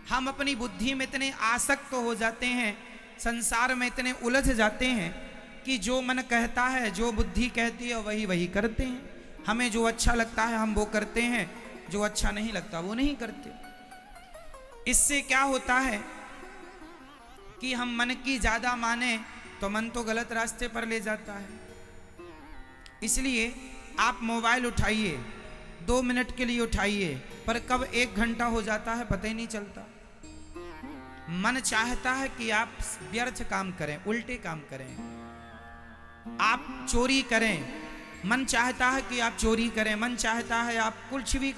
हम अपनी बुद्धि में इतने आसक्त हो जाते हैं, संसार में इतने उलझ जाते हैं कि जो मन कहता है, जो बुद्धि कहती है वही वही करते हैं। हमें जो अच्छा लगता है हम वो करते हैं, जो अच्छा नहीं लगता वो नहीं करते। इससे क्या होता है कि हम मन की ज्यादा माने तो मन तो गलत रास्ते पर ले जाता है। इसलिए आप मोबाइल उठाइए, 2 मिनट के लिए उठाइए, पर कब 1 घंटा हो जाता है पता ही नहीं चलता। मन चाहता है कि आप व्यर्थ काम करें, उल्टे काम करें, आप चोरी करें, मन चाहता है कि आप चोरी करें, मन चाहता है आप कुछ भी।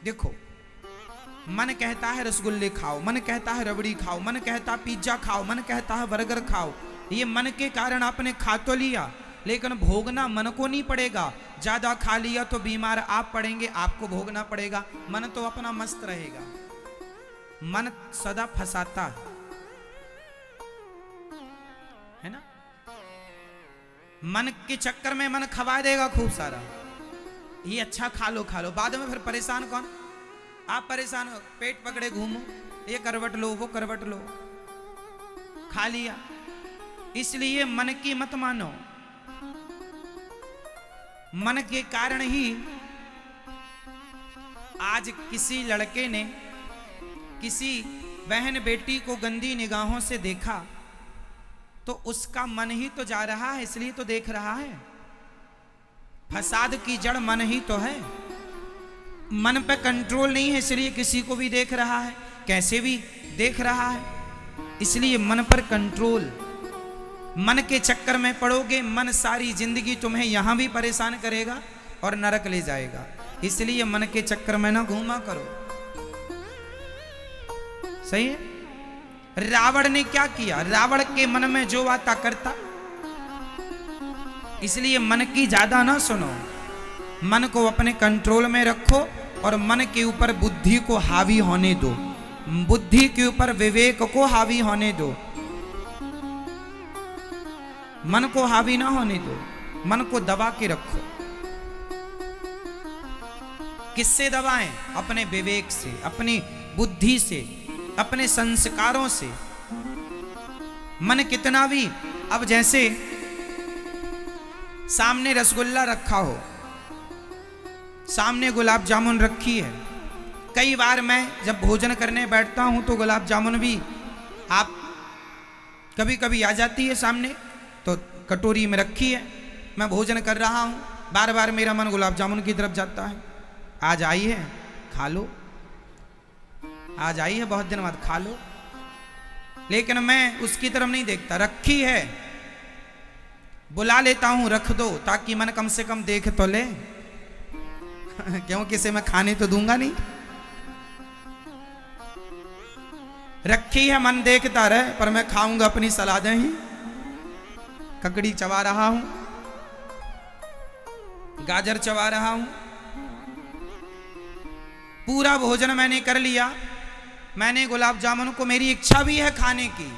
देखो, मन कहता है रसगुल्ले खाओ, मन कहता है रबड़ी खाओ, मन कहता है पिज्जा खाओ, मन कहता है बर्गर खाओ। ये मन के कारण आपने खा तो लिया, लेकिन भोगना मन को नहीं पड़ेगा। ज्यादा खा लिया तो बीमार आप पड़ेंगे, आपको भोगना पड़ेगा। मन तो अपना मस्त रहेगा। मन सदा फंसाता है ना। मन के चक्कर में मन खवा देगा खूब सारा, ये अच्छा खा लो खा लो, बाद में फिर परेशान कौन? आप परेशान हो, पेट पकड़े घूमो, ये करवट लो वो करवट लो, खा लिया। इसलिए मन की मत मानो। मन के कारण ही आज किसी लड़के ने किसी बहन बेटी को गंदी निगाहों से देखा तो उसका मन ही तो जा रहा है, इसलिए तो देख रहा है। फसाद की जड़ मन ही तो है। मन पे कंट्रोल नहीं है, इसलिए किसी को भी देख रहा है, कैसे भी देख रहा है। इसलिए मन पर कंट्रोल। मन के चक्कर में पड़ोगे, मन सारी जिंदगी तुम्हें यहां भी परेशान करेगा और नरक ले जाएगा। इसलिए मन के चक्कर में ना घूमा करो। सही है। रावण ने क्या किया? रावण के मन में जो आता करता। इसलिए मन की ज्यादा ना सुनो, मन को अपने कंट्रोल में रखो और मन के ऊपर बुद्धि को हावी होने दो, बुद्धि के ऊपर विवेक को हावी होने दो। मन को हावी ना होने दो, मन को दबा के रखो। किससे दबाएं? अपने विवेक से, अपनी बुद्धि से, अपने संस्कारों से। मन कितना भी, अब जैसे सामने रसगुल्ला रखा हो, सामने गुलाब जामुन रखी है। कई बार मैं जब भोजन करने बैठता हूं तो गुलाब जामुन भी आप कभी कभी आ जाती है सामने, तो कटोरी में रखी है, मैं भोजन कर रहा हूं, बार बार मेरा मन गुलाब जामुन की तरफ जाता है। आज आई है खा लो, आज आई है बहुत दिन बाद खा लो, लेकिन मैं उसकी तरफ नहीं देखता। रखी है, बुला लेता हूं रख दो, ताकि मन कम से कम देख तो ले क्योंकि इसे मैं खाने तो दूंगा नहीं। रखी है, मन देखता रहे, पर मैं खाऊंगा अपनी सलादें ही। ककड़ी चबा रहा हूं, गाजर चबा रहा हूं, पूरा भोजन मैंने कर लिया। मैंने गुलाब जामुन को, मेरी इच्छा भी है खाने की,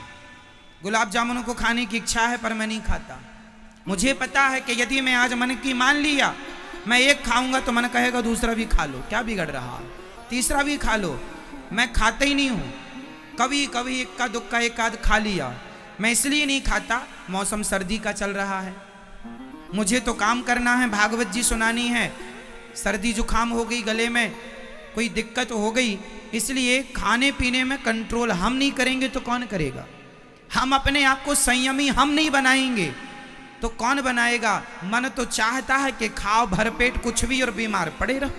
गुलाब जामुन को खाने की इच्छा है, पर मैं नहीं खाता। मुझे पता है कि यदि मैं आज मन की मान लिया, मैं एक खाऊंगा तो मन कहेगा दूसरा भी खा लो, क्या बिगड़ रहा है, तीसरा भी खा लो। मैं खाता ही नहीं हूं। कभी कभी इक्का दुक्का एक आध खा लिया। मैं इसलिए नहीं खाता, मौसम सर्दी का चल रहा है, मुझे तो काम करना है, भागवत जी सुनानी है। सर्दी जुकाम हो गई, गले में कोई दिक्कत हो गई, इसलिए खाने पीने में कंट्रोल हम नहीं करेंगे तो कौन करेगा? हम अपने आप को संयमी हम नहीं बनाएंगे तो कौन बनाएगा? मन तो चाहता है कि खाओ भरपेट कुछ भी और बीमार पड़े रहो।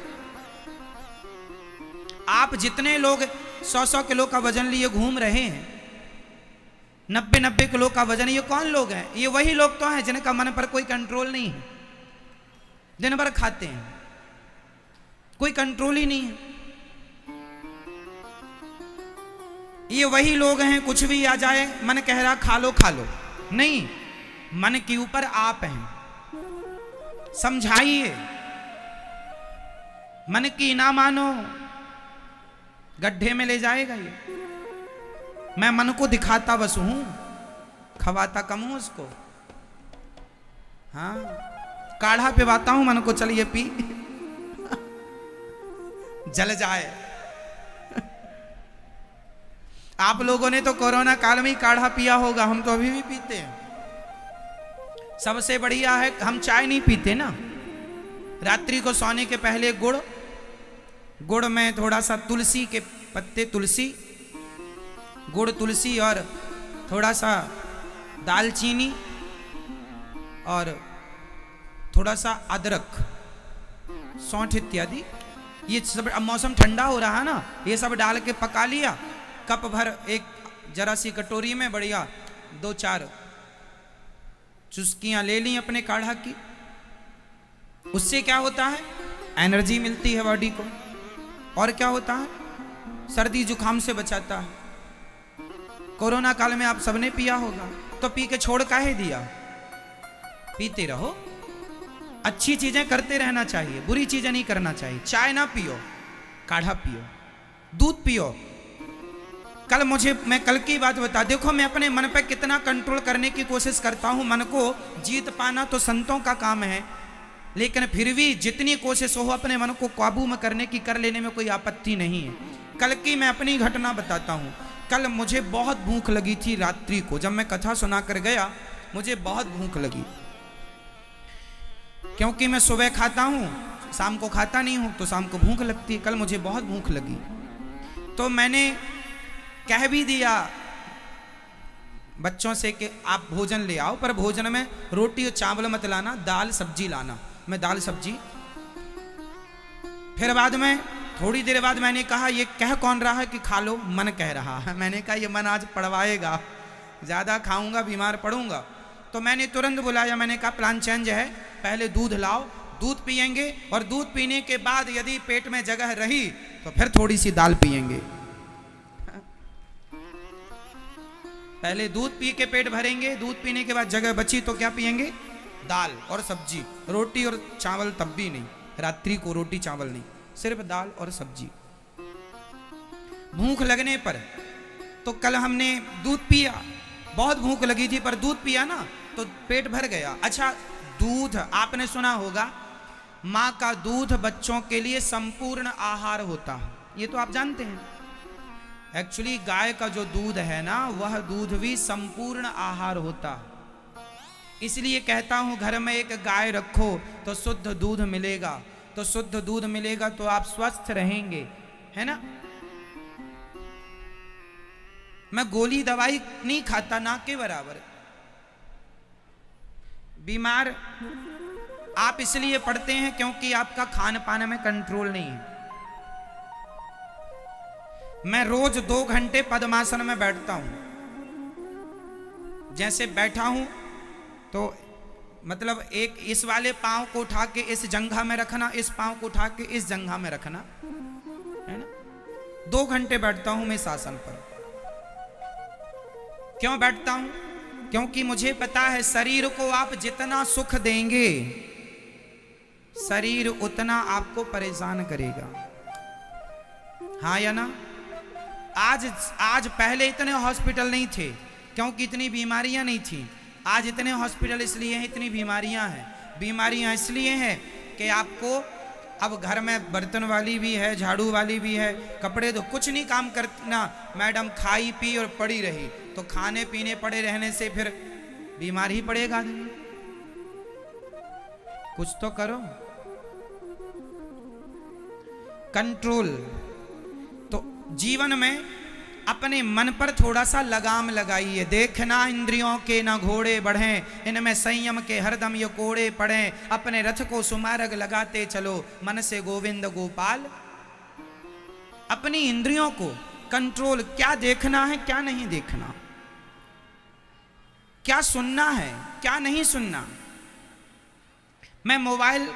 आप जितने लोग 100-100 किलो का वजन लिए घूम रहे हैं, 90-90 किलो का वजन, ये कौन लोग हैं? ये वही लोग तो हैं जिनका मन पर कोई कंट्रोल नहीं है, दिन भर खाते हैं, कोई कंट्रोल ही नहीं है। ये वही लोग हैं, कुछ भी आ जाए मन कह रहा खा लो खा लो, नहीं, मन के ऊपर आप हैं। समझाइए, मन की ना मानो, गड्ढे में ले जाएगा ये। मैं मन को दिखाता बस हूं, खवाता कम हूं उसको। हाँ, काढ़ा पिवाता हूं मन को, चलिए पी जल जाए। आप लोगों ने तो कोरोना काल में ही काढ़ा पिया होगा, हम तो अभी भी पीते हैं। सबसे बढ़िया है, हम चाय नहीं पीते ना। रात्रि को सोने के पहले गुड़ में थोड़ा सा तुलसी के पत्ते, तुलसी, गुड़, तुलसी और थोड़ा सा दालचीनी और थोड़ा सा अदरक, सौंठ इत्यादि, ये सब, अब मौसम ठंडा हो रहा है ना, ये सब डाल के पका लिया। कप भर एक जरा सी कटोरी में बढ़िया 2-4 चुस्कियां ले ली अपने काढ़ा की। उससे क्या होता है, एनर्जी मिलती है बॉडी को। और क्या होता है, सर्दी जुकाम से बचाता है। कोरोना काल में आप सबने पिया होगा, तो पी के छोड़ काहे दिया? पीते रहो, अच्छी चीजें करते रहना चाहिए, बुरी चीजें नहीं करना चाहिए। चाय ना पियो, काढ़ा पियो, दूध पियो। मैं कल की बात बता, देखो मैं अपने मन पे कितना कंट्रोल करने की कोशिश करता हूं। मन को जीत पाना तो संतों का काम है, लेकिन फिर भी जितनी कोशिश हो अपने मन को काबू में करने की, कर लेने में कोई आपत्ति नहीं है। कल की मैं अपनी घटना बताता हूं। कल मुझे बहुत भूख लगी थी रात्रि को, जब मैं कथा सुना कर गया मुझे बहुत भूख लगी, क्योंकि मैं सुबह खाता हूं, शाम को खाता नहीं हूं, तो शाम को भूख लगती है। कल मुझे बहुत भूख लगी, तो मैंने कह भी दिया बच्चों से कि आप भोजन ले आओ, पर भोजन में रोटी और चावल मत लाना, दाल सब्जी लाना। मैं दाल सब्जी, फिर बाद में थोड़ी देर बाद मैंने कहा ये कह कौन रहा है कि खा लो? मन कह रहा है। मैंने कहा ये मन आज पड़वाएगा, ज़्यादा खाऊंगा बीमार पड़ूंगा। तो मैंने तुरंत बुलाया, मैंने कहा प्लान चेंज है, पहले दूध लाओ, दूध पियेंगे, और दूध पीने के बाद यदि पेट में जगह रही तो फिर थोड़ी सी दाल पियेंगे। पहले दूध पी के पेट भरेंगे, दूध पीने के बाद जगह बची तो क्या पियेंगे? दाल और सब्जी, रोटी और चावल तब भी नहीं, रात्रि को रोटी चावल नहीं, सिर्फ दाल और सब्जी। भूख लगने पर, तो कल हमने दूध पिया, बहुत भूख लगी थी पर दूध पिया ना तो पेट भर गया। अच्छा, दूध आपने सुना होगा, माँ का दूध बच्चों के लिए संपूर्ण आहार होता है, ये तो आप जानते हैं। एक्चुअली गाय का जो दूध है ना, वह दूध भी संपूर्ण आहार होता है। इसलिए कहता हूं घर में एक गाय रखो तो शुद्ध दूध मिलेगा, तो शुद्ध दूध मिलेगा तो आप स्वस्थ रहेंगे, है ना। मैं गोली दवाई नहीं खाता, ना के बराबर। बीमार आप इसलिए पड़ते हैं क्योंकि आपका खान पान में कंट्रोल नहीं है। मैं रोज 2 घंटे पद्मासन में बैठता हूं। जैसे बैठा हूं तो मतलब एक इस वाले पांव को उठा के इस जंघा में रखना, इस पांव को उठा के इस जंघा में रखना, है ना। 2 घंटे बैठता हूं मैं इस आसन पर। क्यों बैठता हूं? क्योंकि मुझे पता है शरीर को आप जितना सुख देंगे, शरीर उतना आपको परेशान करेगा, हाँ या ना। आज पहले इतने हॉस्पिटल नहीं थे क्योंकि इतनी बीमारियां नहीं थी। आज इतने हॉस्पिटल इसलिए हैं, इतनी बीमारियां हैं। बीमारियां इसलिए हैं कि आपको अब घर में बर्तन वाली भी है, झाड़ू वाली भी है, कपड़े तो कुछ नहीं काम करना, मैडम खाई पी और पड़ी रही, तो खाने पीने पड़े रहने से फिर बीमार ही पड़ेगा आदमी। कुछ तो करो, कंट्रोल। तो जीवन में अपने मन पर थोड़ा सा लगाम लगाइए। देखना इंद्रियों के न घोड़े बढ़ें, इनमें संयम के हरदम ये कोड़े पड़ें। अपने रथ को सुमार्ग लगाते चलो, मन से गोविंद गोपाल। अपनी इंद्रियों को कंट्रोल, क्या देखना है क्या नहीं देखना, क्या सुनना है क्या नहीं सुनना। मैं मोबाइल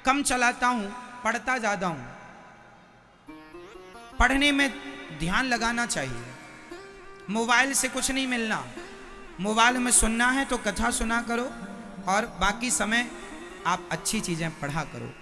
कम चलाता हूं, पढ़ता ज्यादा हूं। पढ़ने में ध्यान लगाना चाहिए, मोबाइल से कुछ नहीं मिलना। मोबाइल में सुनना है तो कथा सुना करो, और बाकी समय आप अच्छी चीजें पढ़ा करो।